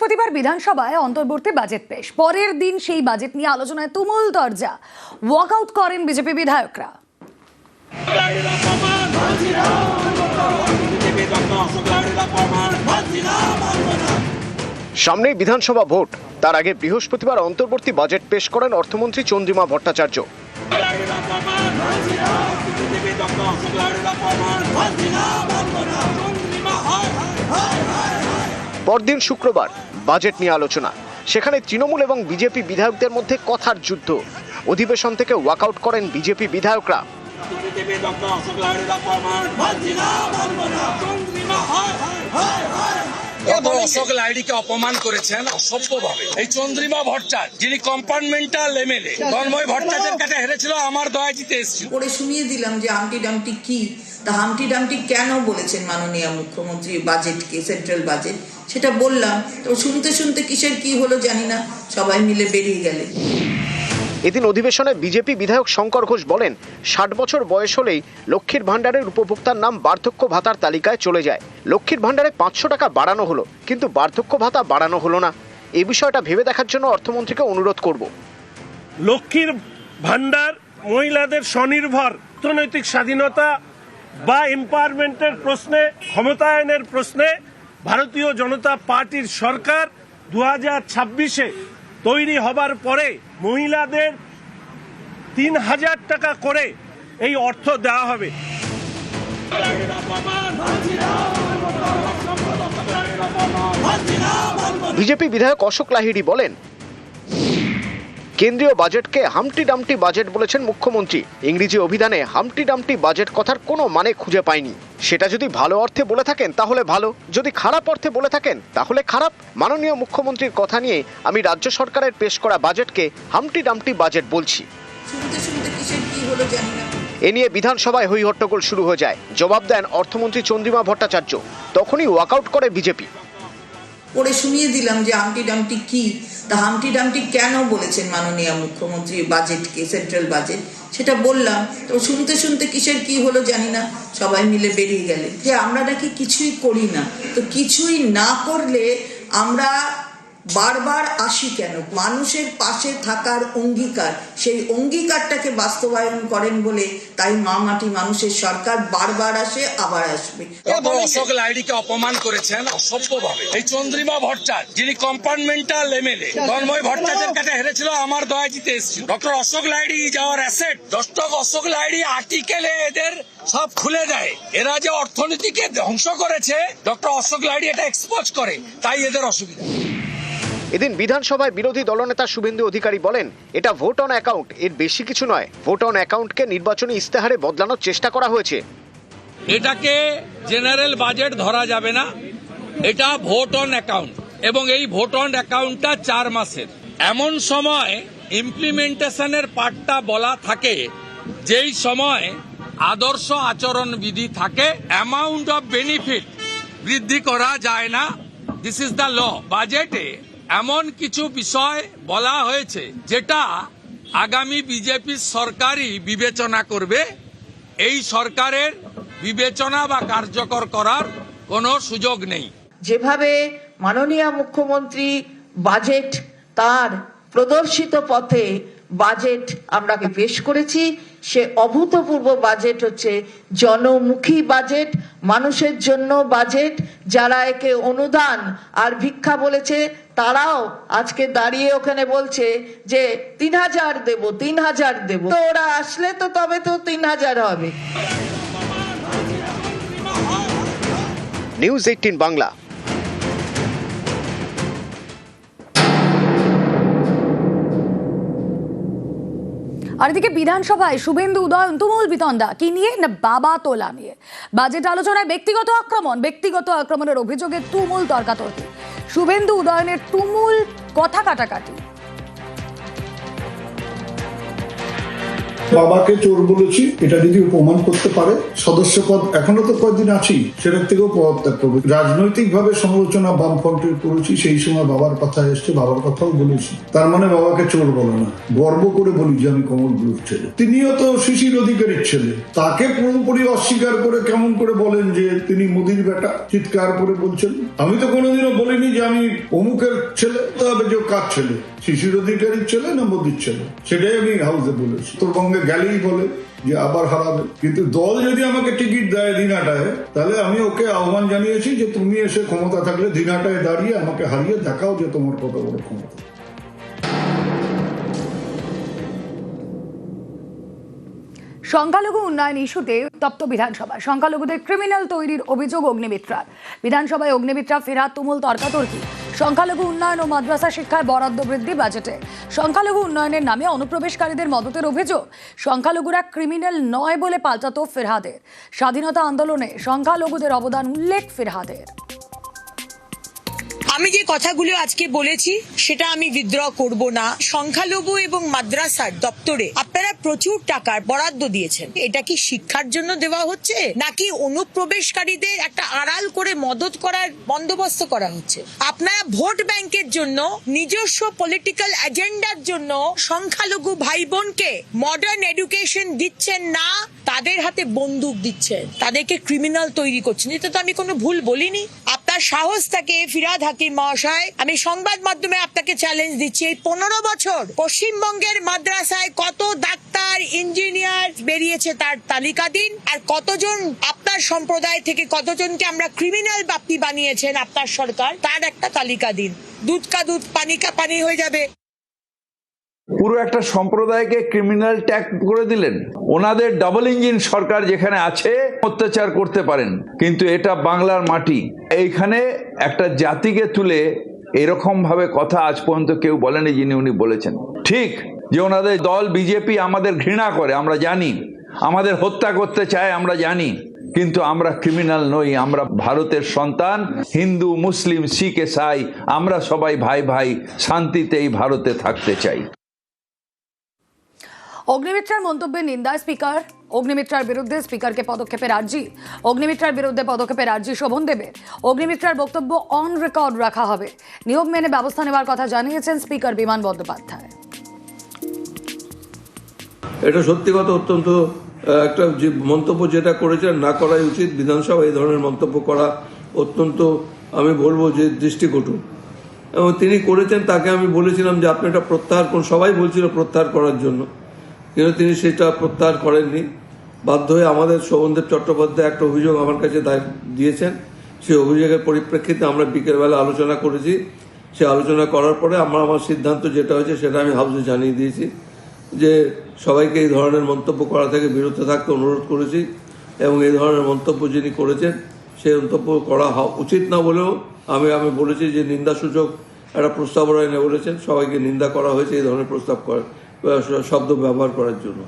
বৃহস্পতিবার বিধানসভায় অন্তর্বর্তী বাজেট পেশ। পরের দিন সেই বাজেট নিয়ে আলোচনায় তুমুল তরজা। ওয়াকআউট করেন বিজেপি বিধায়করা। সামনেই বিধানসভা ভোট, তার আগে বৃহস্পতিবার অন্তর্বর্তী বাজেট পেশ করেন অর্থমন্ত্রী চন্দ্রিমা ভট্টাচার্য। পরদিন শুক্রবার বাজেট নিয়ে আলোচনা। সেখানে তৃণমূল এবং বিজেপি বিধায়কদের মধ্যে কথার যুদ্ধ। অধিবেশন থেকে ওয়াকআউট করেন বিজেপি বিধায়করা। অশোক লাহিড়ীকে অপমান করেছেন অসভ্যভাবে এই চন্দ্রিমা ভট্টাচার্য, যিনি কম্পার্টমেন্টাল এমএলএ। তন্ময় ভট্টাচার্যের কাছে হেরেছিল, আমার দয়া জিতে এসেছিল। পরে শুনিয়ে দিলাম যে হামটি ডামটি কি, তা হামটি ডামটি কেন বলেছেন মাননীয় মুখ্যমন্ত্রী বাজেটকে, সেন্ট্রাল বাজেট, সেটা বললাম। তো শুনতে শুনতে কিসের কি হলো জানি না, সবাই মিলে বেরিয়ে গেলেন। এদিন অধিবেশনে বিজেপি বিধায়ক শঙ্কর ঘোষ বলেন, 60 বছর বয়স হলেই লক্ষ্মীর ভাণ্ডারের উপভোক্তার নাম বার্ধক্য ভাতার তালিকায় চলে যায়। লক্ষ্মীর ভাণ্ডারে 500 টাকা বাড়ানো হলো, কিন্তু বার্ধক্য ভাতা বাড়ানো হলো না। এই বিষয়টা ভেবে দেখার জন্য অর্থমন্ত্রীকে অনুরোধ করব। লক্ষ্মীর ভাণ্ডার মহিলাদের স্বনির্ভর অর্থনৈতিক স্বাধীনতা বা এম্পাওয়ারমেন্টের প্রশ্নে, ক্ষমতায়নের প্রশ্নে ভারতীয় জনতা পার্টির সরকার 2026-এ তৈরি হবার পরে মহিলাদের 3000 টাকা করে এই অর্থ দেওয়া হবে। বিজেপি বিধায়ক অশোক লাহিড়ী বলেন, কেন্দ্রীয় বাজেটকে হামটি ডামটি বাজেট বলেছেন মুখ্যমন্ত্রী। ইংরেজি অভিধানে হামটি ডামটি বাজেট কথার কোনো মানে খুঁজে পাইনি। সেটা যদি ভালো অর্থে বলে থাকেন তাহলে ভালো, যদি খারাপ অর্থে বলে থাকেন তাহলে খারাপ। মাননীয় মুখ্যমন্ত্রীর কথা নিয়ে আমি রাজ্য সরকারের পেশ করা বাজেটকে হামটি ডামটি বাজেট বলছি। শুনতে শুনতে কিসের কি হলো জানি না। এ নিয়ে বিধানসভায় হই হট্টগোল শুরু হয়ে যায়। জবাব দেন অর্থমন্ত্রী চন্দ্রিমা ভট্টাচার্য। তখনই ওয়াকআউট করে বিজেপি। পরে শুনিয়ে দিলাম যে হামটি ডামটি কি, তা হামটি ডামটি কেন বলেছেন মাননীয় মুখ্যমন্ত্রী বাজেটকে, সেন্ট্রাল বাজেট, সেটা বললাম। তো শুনতে শুনতে কিসের কি হলো জানি না, সবাই মিলে বেরিয়ে গেলেন। যে আমরা নাকি কিছুই করি না, তো কিছুই না করলে আমরা বারবার আসি কেন? মানুষের পাশে থাকার অঙ্গীকার, সেই অঙ্গীকারটাকে বাস্তবায়ন করেন বলে তাই মা মাটি মানুষের সরকার বারবার আসে, আবার আসবে। অশোক লাহিড়ীকে অপমান করেছেন অসভ্যভাবে এই চন্দ্রিমা ভট্টাচার্য, যিনি কম্পার্টমেন্টাল এমএলএ। তন্ময় ভট্টাচার্যের কাছে হেরেছিল, আমার দয়া জিতে এসেছিল। Doctor Ashok Lahiri is our asset. Doctor Ashok Lahiri আর্টিকেলে এদের সব খুলে দেয়। এরা যে অর্থনীতিকে ধ্বংস করেছে, ডক্টর অশোক লাহিড়ী এটা এক্সপোজ করে, তাই এদের অসুবিধা। এদিন বিধানসভায় বিরোধী দলনেতা শুভেন্দু অধিকারী বলেন, এটা ভোট অন অ্যাকাউন্ট, এর বেশি কিছু নয়। ভোট অন অ্যাকাউন্টকে নির্বাচনী ইস্তেহারে বদলানোর চেষ্টা করা হয়েছে। এটাকে জেনারেল বাজেট ধরা যাবে না, এটা ভোট অন অ্যাকাউন্ট, এবং এই ভোট অন অ্যাকাউন্টটা 4 মাসের। এমন সময় ইমপ্লিমেন্টেশনের পার্টটা বলা থাকে যেই সময় আদর্শ আচরণ বিধি থাকে। অ্যামাউন্ট অফ বেনিফিট বৃদ্ধি করা যায় না, দিস ইজ দ্য ল। বাজেটে এমন কিছু বিষয় বলা হয়েছে যেটা আগামী বিজেপি সরকারই বিবেচনা করবে। এই সরকারের বিবেচনা বা কার্যকর করার কোনো সুযোগ নেই। যেভাবে মাননীয় মুখ্যমন্ত্রী বাজেট তার প্রদর্শিত পথে বাজেট আমরা পেশ করেছি, সে অভূতপূর্ব বাজেট হচ্ছে জনমুখী বাজেট, মানুষের জন্য বাজেট। যারা একে অনুদান আর ভিক্ষা বলেছে তারাও আজকে দাঁড়িয়ে ওখানে বলছে যে 3000 দেব, 3000 দেব। তো ওরা আসলে তো তবে তো 3000 হবে। নিউজ 18 বাংলা। আর এদিকে বিধানসভায় শুভেন্দু উদয়ন তুমুল বিতণ্ডা। কি নিয়ে? না বাবা তোলা নিয়ে। বাজেট আলোচনায় ব্যক্তিগত আক্রমণের অভিযোগে তুমুল তর্কাতর্কি। শুভেন্দু উদয়নের তুমুল কথা কাটাকাটি। বাবাকে চোর বলেছি, এটা যদি প্রমাণ করতে পারে সদস্য পদ এখনো তো কয়েকদিন আছি, সেটার থেকেও পদত্যাগ করবো। রাজনৈতিক ভাবে সমালোচনা বামফ্রন্টের করেছি, সেই সময় বাবার কথা এসছে, বাবার কথাও বলেছি। তার মানে বাবাকে চোর বলে না, গর্ব করে বলি যে আমি কমল গুরুর ছেলে। তিনিও তো শিশির অধিকারীর ছেলে, তাকে পুরোপুরি অস্বীকার করে কেমন করে বলেন যে তিনি মোদির বেটা, চিৎকার করে বলছেন। আমি তো কোনোদিনও বলিনি যে আমি অমুকের ছেলে, তবে যে কার ছেলে, শিশির অধিকারীর ছেলে না মোদির ছেলে, সেটাই আমি হাউসে বলেছি। উত্তরবঙ্গে গেলেই বলে যে আবার হারাবে, কিন্তু দল যদি আমাকে টিকিট দেয় দিনাটায়, তাহলে আমি ওকে আহ্বান জানিয়েছি যে তুমি এসে ক্ষমতা থাকলে দিনাটায় দাঁড়িয়ে আমাকে হারিয়ে দেখাও যে তোমার কত বড় ক্ষমতা। সংখ্যালঘু উন্নয়ন ইস্যুতে উত্তপ্ত বিধানসভা, সংখ্যালঘুদের ক্রিমিনাল তৈরির অভিযোগ অগ্নিমিত্রার। বিধানসভায় অগ্নিমিত্রা ফেরার তুমুল তর্কাতর্কি। সংখ্যালঘু উন্নয়ন ও মাদ্রাসা শিক্ষায় বরাদ্দ বৃদ্ধি বাজেটে। সংখ্যালঘু উন্নয়নের নামে অনুপ্রবেশকারীদের মদতের অভিযোগ। সংখ্যালঘুরা ক্রিমিনাল নয় বলে পাল্টাতো ফিরহাদের। স্বাধীনতা আন্দোলনে সংখ্যালঘুদের অবদান উল্লেখ ফিরহাদের। আমি যে কথাগুলো আজকে বলেছি সেটা আমি উইথড্র করব না। সংখ্যালঘু এবং মাদ্রাসার দপ্তরে আপনারা প্রচুর টাকার বরাদ্দ দিয়েছেন, এটা কি শিক্ষার জন্য দেওয়া হচ্ছে নাকি অনুপ্রবেশকারীদের একটা আড়াল করে মদত করার বন্দোবস্ত করা হচ্ছে? আপনারা ভোট ব্যাংকের জন্য, নিজস্ব পলিটিক্যাল এজেন্ডার জন্য সংখ্যালঘু ভাই বোনকে মডার্ন এডুকেশন দিচ্ছেন না, তাদের হাতে বন্দুক দিচ্ছেন, তাদেরকে ক্রিমিনাল তৈরি করছেন। এটা তো আমি কোনো ভুল বলিনি। আপনার সাহস থাকে ফিরহাদ হাকিম মহাশয়, আমি সংবাদ মাধ্যমে আপনাকে চ্যালেঞ্জ দিচ্ছি, এই 15 বছর পশ্চিমবঙ্গের মাদ্রাসায় কত ডাক্তার ইঞ্জিনিয়ার বেরিয়েছে তার তালিকা দিন, আর কতজন আপনার সম্প্রদায় থেকে কতজনকে আমরা ক্রিমিনাল বাপ্পি বানিয়েছেন আপনার সরকার, তার একটা তালিকা দিন। দুধ কা দুধ পানি কা পানি হয়ে যাবে। পুরো একটা সম্প্রদায়কে ক্রিমিনাল ট্যাগ করে দিলেন। ওনাদের ডাবল ইঞ্জিন সরকার যেখানে আছে অত্যাচার করতে পারেন, কিন্তু এটা বাংলার মাটি। এইখানে একটা জাতিকে তুলে এরকম ভাবে কথা আজ পর্যন্ত কেউ বলেনি যিনি উনি বলেছেন। ঠিক যে ওনাদের দল বিজেপি আমাদের ঘৃণা করে আমরা জানি, আমাদের হত্যা করতে চায় আমরা জানি, কিন্তু আমরা ক্রিমিনাল নই। আমরা ভারতের সন্তান, হিন্দু মুসলিম শিখ ইসাই আমরা সবাই ভাই ভাই, শান্তিতে এই ভারতে থাকতে চাই। অগ্নিমিত্রার মন্তব্যের নিন্দায় স্পিকার। অগ্নিমিত্রার বিরুদ্ধে স্পিকারকে পদক্ষেপের আর্জি। অগ্নিমিত্রার বিরুদ্ধে পদক্ষেপের আর্জি শোভনদেবের। অগ্নিমিত্রার বক্তব্য অন রেকর্ড রাখা হবে। নিয়ম মেনে ব্যবস্থা নেওয়ার কথা জানিয়েছেন স্পিকার বিমান বন্দ্যোপাধ্যায়। এটা সত্যি কথা, অত্যন্ত একটা যে মন্তব্য যেটা করেছেন না করাই উচিত। বিধানসভা এই ধরনের মন্তব্য করা অত্যন্ত, আমি বলবো যে দৃষ্টিকটু, এবং তিনি করেছেন। তাকে আমি বলেছিলাম যে আপনি এটা প্রত্যাহার করুন, সবাই বলছিল প্রত্যাহার করার জন্য, কিন্তু তিনি সেটা প্রত্যাহার করেননি। বাধ্য হয়ে আমাদের শোভনদেব চট্টোপাধ্যায় একটা অভিযোগ আমার কাছে দিয়েছেন। সেই অভিযোগের পরিপ্রেক্ষিতে আমরা বিকেলবেলা আলোচনা করেছি। সে আলোচনা করার পরে আমার সিদ্ধান্ত যেটা হয়েছে সেটা আমি হাউসে জানিয়ে দিয়েছি যে সবাইকে এই ধরনের মন্তব্য করা থেকে বিরত থাকতে অনুরোধ করেছি, এবং এই ধরনের মন্তব্য যিনি করেছেন সেই মন্তব্য করা উচিত না বলেও আমি বলেছি যে নিন্দাসূচক একটা প্রস্তাবনা এনে বলেছেন সবাইকে নিন্দা করা হয়েছে এই ধরনের প্রস্তাব শব্দ ব্যবহার করার জন্য।